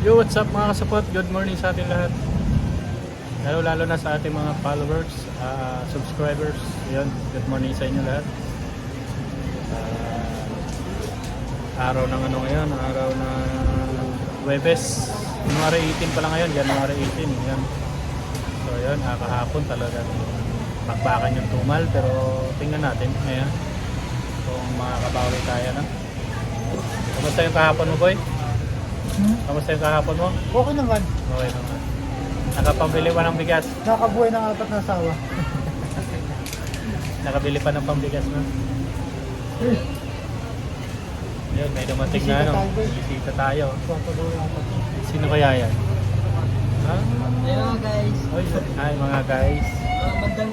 Yo, what's up mga kasupot? Good morning sa ating lahat. Lalo na sa ating mga followers, subscribers. Yun, good morning sa inyo lahat. Araw ng ano ngayon, araw ng Huwebes. January 18 pa lang ngayon, January 18. Yan. So yun, kahapon talagang bakbakan yung tumal. Pero tingnan natin ngayon kung makakabawi tayo na. Kamusta yung kahapon mo, boy? Kamusta yung kahapon mo? Okay naman. Okay naman. Nakapambili pa ng bigas. Nakabuhay ng 4 na asawa. Nakabili pa ng pambigas na. Eh, Yun, may dumating Bisita na ano. tayo, boy. Bisita tayo. Papabuhay ng 4. Sino kaya yan? Ha? Ayun guys. Oy, hi mga guys. Bandang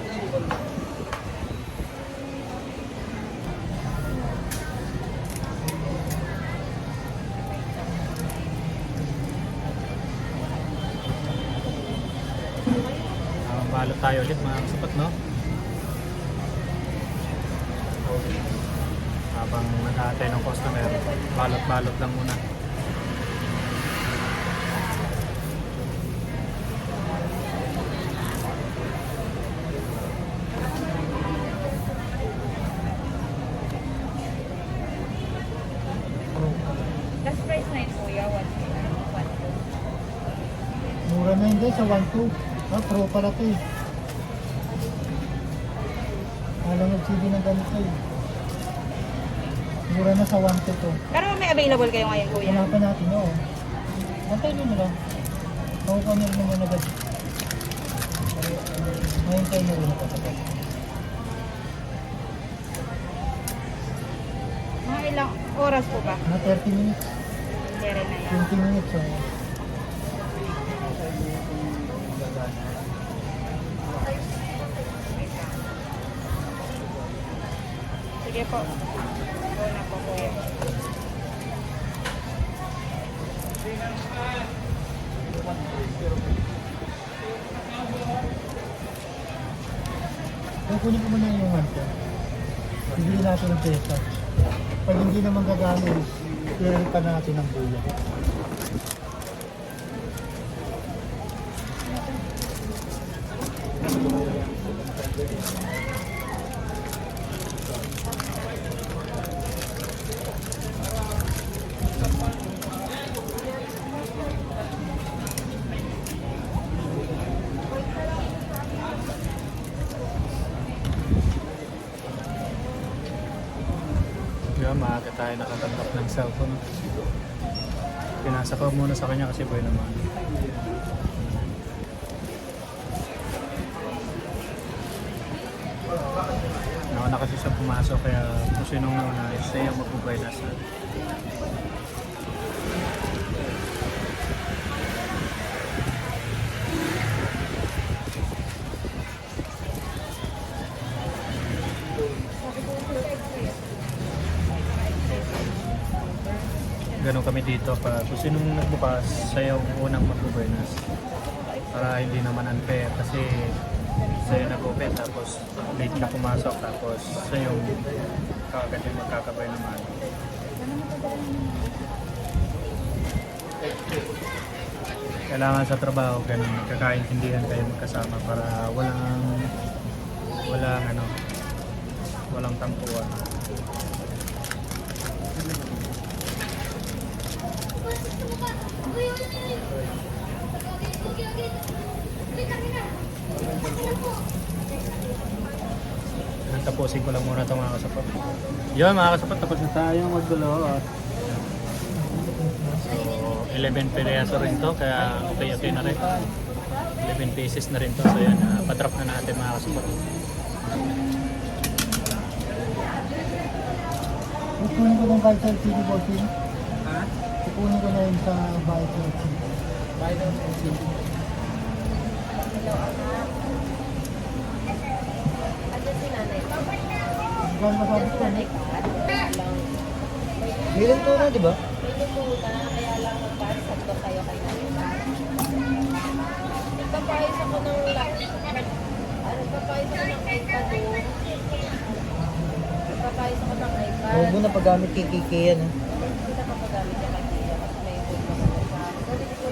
Balot tayo ulit mga kasupat, no? Habang nag-aantay ng customer, balot-balot lang muna. Last price na yun, kuya, 1 mura na yun guys sa 1.2. Ah, pro pala to eh. Alam mo CD ng ganito eh. Mura na sa 1.2 to. Pero may available kayo ngayon, kuya? Hanapan natin yun. Antay nyo na lang. Makukuha nyo rin naman agad. Ngayon tayo nyo rin napapagad. Mga ilang oras po ba? Na 30 minutes. Kere na yan. 20 minutes. So, Sige po. Go na po, kuya. kung kunin ko muna yung hand ko. Bibili natin ng pesa. Pag hindi naman gagamit, i-rent pa natin ng buya. Yun, maaga tayo nakatanggap ng cellphone. Pinasa ko muna sa kanya kasi boy naman. Nauna kasi siya pumasok kaya kung sinong nauna siya yung magbubay na sa ganun kami dito pa kung sinong nagbukas siya yung unang magbubuenas para hindi naman unfair kasi siya yung nag-open tapos late na pumasok tapos siya yung kaagad yung magkakabay naman. Kailangan sa trabaho ganun magkakaintindihan kayo magkasama para walang tampuan. Tapusin ko lang muna ito mga kasapot. Yun mga kasapot, tapos na tayo magdulo. So 11 peso rin to kaya okay na rin. 11 pieces na rin to. So yan, patrap na natin mga kasapot. Kukunin ko ng Vital CD bossing. Ha? Kukunin ko na yun sa Vital CD. Vital CD. Gano'n masabi ko, Nick? May rin na, di ba? May luto na, kaya lang magpasad ko kayo kay Nalina. Nagpapayos ako ng nagpapayos ako ng iPad doon. Nagpapayos ako ng iPad. Huwag mo na paggamit kay Kiki yan. Hindi na papagamit yung kay Kaya kasi may food naman sa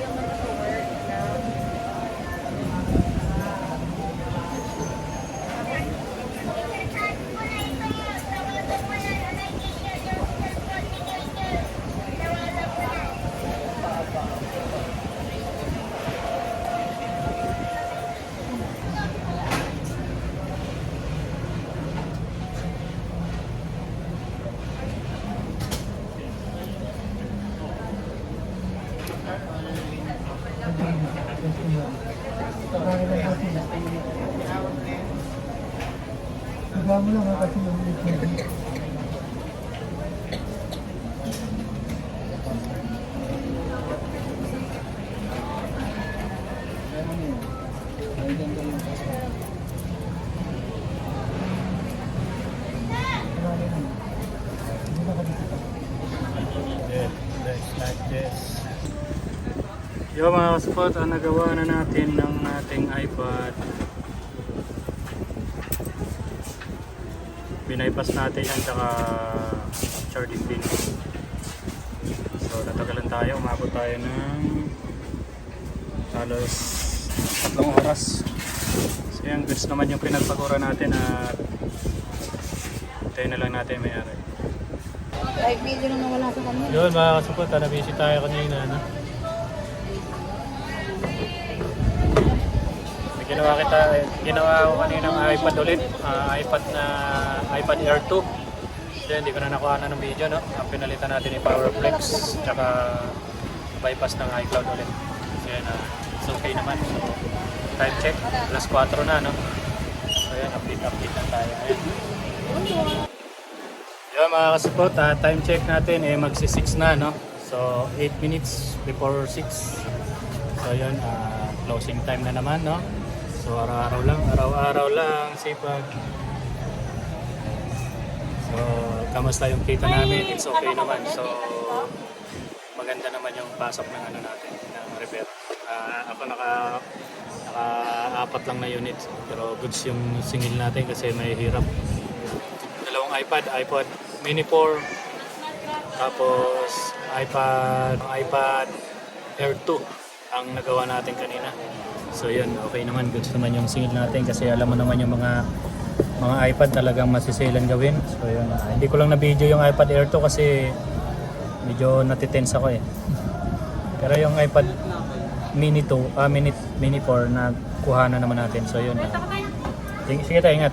Higa mo lang ha, kasi yung itin. Like this. Yo mga spot, ang nagawa na natin ng ating iPad. Binaypas natin yan tsaka charging pin. So natagalan tayo, umabot tayo ng halos 3 oras. So yan, goods naman yung pinagpagura natin at tayo na lang natin mayari. 5 million na wala sa kanya. Yun mga kasupot, nabisi tayo kanina. No? May ginawa ko kanina ng iPad ulit. iPad Air 2. So, hindi ko na nakuha na ng video. No? Ang pinalitan natin yung PowerFlex tsaka bypass ng iCloud ulit. So yan, it's okay naman. So, time check, plus 4 na. No? So yan, update lang tayo. Ayan. Yun mga kasupot, time check natin magsi-6 na, no? So 8 minutes before 6. So yun, closing time na naman, no? So araw-araw lang sipag. So kamusta yung kita namin? It's okay naman. So maganda naman yung pasok ng ano natin, ng repair. Ako naka-4 lang na unit, pero goods yung singil natin kasi may hirap. Dalawang iPad Mini 4, tapos iPad Air 2 ang nagawa natin kanina. So yun, okay naman, goods naman yung singil natin kasi alam mo naman yung mga iPad talagang masisilan gawin. So yun, hindi ko lang na video yung iPad Air 2 kasi medyo natitense ako eh. Pero yung iPad Mini 2, Mini 4 na kuha na naman natin. So yun, sige tayo, ingat.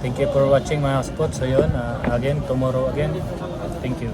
Thank you for watching mga spot. So yun, again, tomorrow again. Thank you.